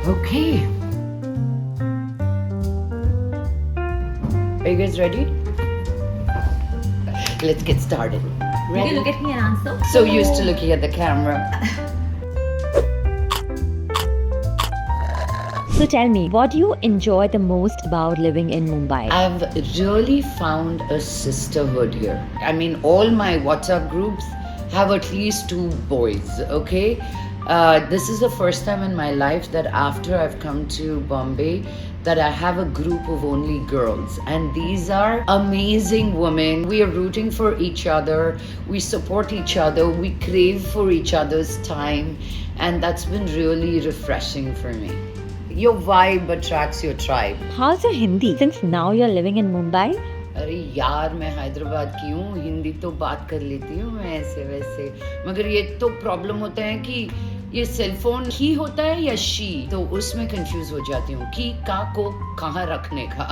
Okay. Are you guys ready? Let's get started. You Ready? can look at me and answer. So used to looking at the camera. So tell me, what do you enjoy the most about living in Mumbai? I've really found a sisterhood here. I mean, all my WhatsApp groups have at least 2 boys, okay? This is the first time in my life that after I've come to Bombay that I have a group of only girls, and these are amazing women. We are rooting for each other, we support each other, we crave for each other's time, and that's been really refreshing for me. Your vibe attracts your tribe. How's your Hindi? Since now you're living in Mumbai, अरे यार, मैं हैदराबाद की हूँ, हिंदी तो बात कर लेती हूँ मैं ऐसे वैसे, मगर ये तो प्रॉब्लम होता है कि ये सेलफोन ही होता है या शी, तो उसमें कंफ्यूज हो जाती हूँ कि का को कहाँ रखने का.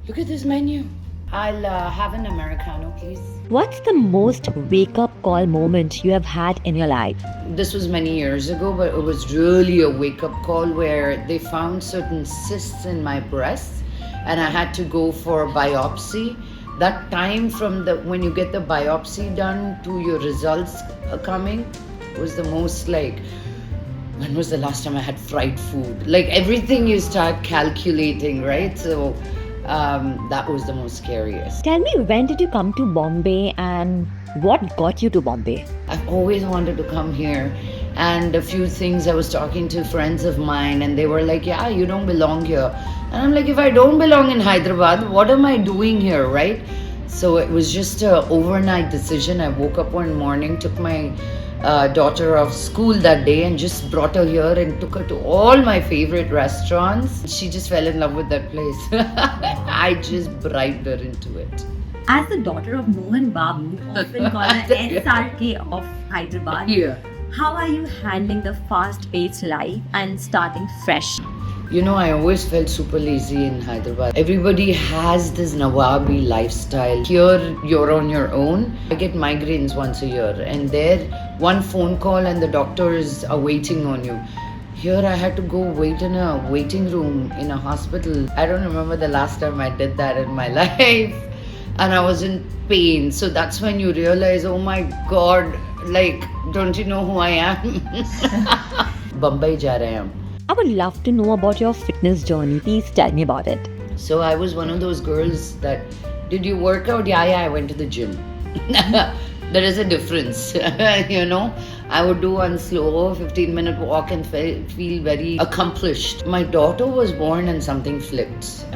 Look at this menu. I'll have an Americano, please. what's the most wake-up call moment you have had in your life? This was many years ago, but it was really a wake-up call where they found certain cysts in my breasts and I had to go for biopsy. That time from when you get the biopsy done to your results coming was the most like, when was the last time I had fried food? Like everything you start calculating, right? So that was the most scariest. Tell me, when did you come to Bombay and what got you to Bombay? I've always wanted to come here, and a few things I was talking to friends of mine and they were like, yeah, you don't belong here. And I'm like, if I don't belong in Hyderabad, what am I doing here, right? So it was just an overnight decision. I woke up one morning, took my daughter off school that day and just brought her here and took her to all my favorite restaurants. She just fell in love with that place. I just bribed her into it. As the daughter of Mohan Babu, often called the SRK of Hyderabad, Yeah. how are you handling the fast-paced life and starting fresh? You know, I always felt super lazy in Hyderabad. Everybody has this Nawabi lifestyle. Here, you're on your own. I get migraines once a year, and there, one phone call and the doctors are waiting on you. Here, I had to go wait in a waiting room in a hospital. I don't remember the last time I did that in my life. And I was in pain. So that's when you realize, oh my God, like, don't you know who I am? Bombay ja rahe hain hum. I would love to know about your fitness journey. Please tell me about it. So I was one of those girls that, did you work out? Yeah, I went to the gym. There is a difference, you know. I would do one slow 15-minute walk and feel very accomplished. My daughter was born and something flipped.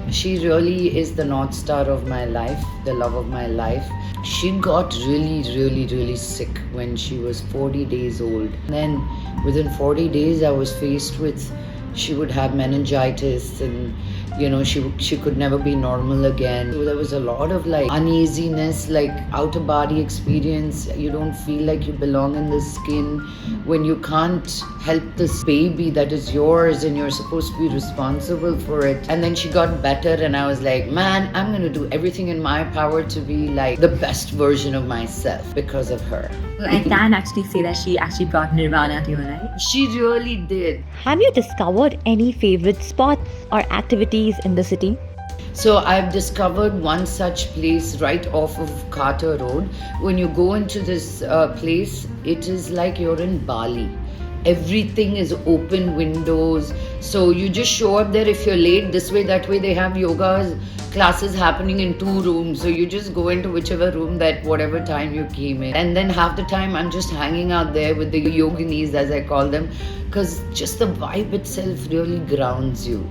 She really is the North Star of my life, the love of my life. She got really sick when she was 40 days old. And then within 40 days, I was faced with, she would have meningitis and, you know, she could never be normal again. So there was a lot of like uneasiness, like out of body experience. You don't feel like you belong in this skin when you can't help this baby that is yours and you're supposed to be responsible for it. And then she got better and I was like, man, I'm gonna do everything in my power to be like the best version of myself because of her. I can actually say that she actually brought Nirvana to you, right? She really did. Have you discovered any favorite spots or activities in the city? So I've discovered one such place right off of Carter Road. When you go into this place, it is like you're in Bali. Everything is open windows. So you just show up there if you're late, this way, that way. They have yoga classes happening in 2 rooms. So you just go into whichever room that whatever time you came in. And then half the time I'm just hanging out there with the yoginis, as I call them, because just the vibe itself really grounds you.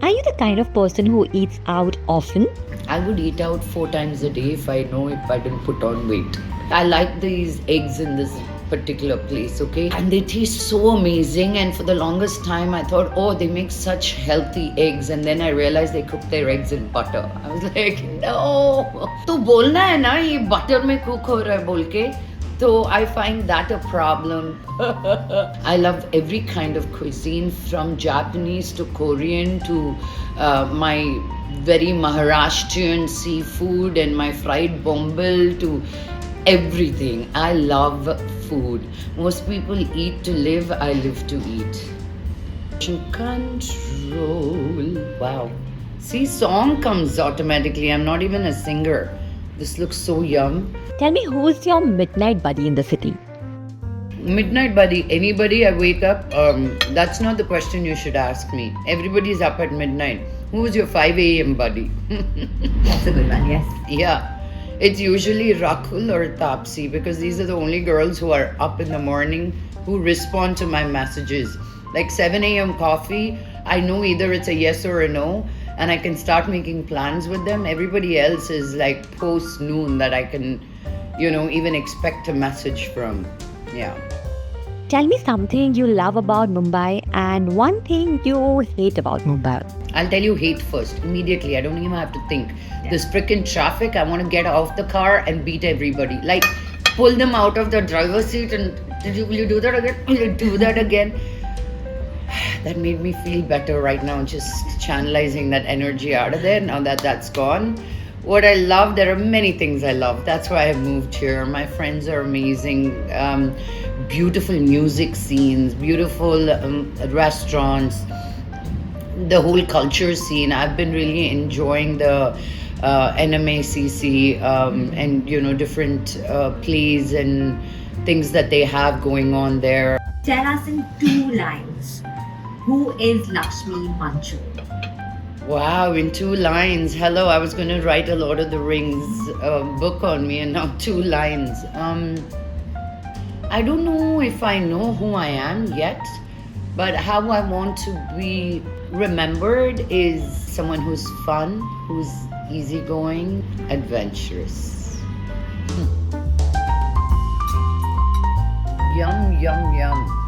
Are you the kind of person who eats out often? I would eat out 4 times a day if I didn't put on weight. I like these eggs in this particular place, okay? And they taste so amazing, and for the longest time I thought, oh, they make such healthy eggs, and then I realized they cook their eggs in butter. I was like, no. तो बोलना है ना ये butter में cook हो रहा है बोल के. So I find that a problem. I love every kind of cuisine, from Japanese to Korean to my very Maharashtrian seafood and my fried bombil to everything. I love food. Most people eat to live, I live to eat. Control. Wow. See, song comes automatically. I'm not even a singer. This looks so yum. Tell me, who's your midnight buddy in the city? Midnight buddy, anybody I wake up, that's not the question you should ask me. Everybody's up at midnight. Who's your 5 a.m. buddy? That's a good one, yes. Yeah. It's usually Rakul or Tapsi because these are the only girls who are up in the morning who respond to my messages. Like 7 a.m. coffee, I know either it's a yes or a no, and I can start making plans with them. Everybody else is like post noon that I can, even expect a message from. Yeah. Tell me something you love about Mumbai and one thing you hate about Mumbai. I'll tell you hate first, immediately. I don't even have to think. This freaking traffic, I want to get off the car and beat everybody. Like, pull them out of the driver's seat and will you do that again? Will you do that again? That made me feel better right now, just channelizing that energy out of there. Now that that's gone. What I love, there are many things I love. That's why I moved here. My friends are amazing. Beautiful music scenes, beautiful restaurants, the whole culture scene. I've been really enjoying the NMACC and different plays and things that they have going on there. Tell us in 2 lines, who is Lakshmi Manchu? Wow, in 2 lines. Hello, I was going to write a Lord of the Rings book on me, and now 2 lines. I don't know if I know who I am yet, but how I want to be remembered is someone who's fun, who's easygoing, adventurous. Yum, yum, yum.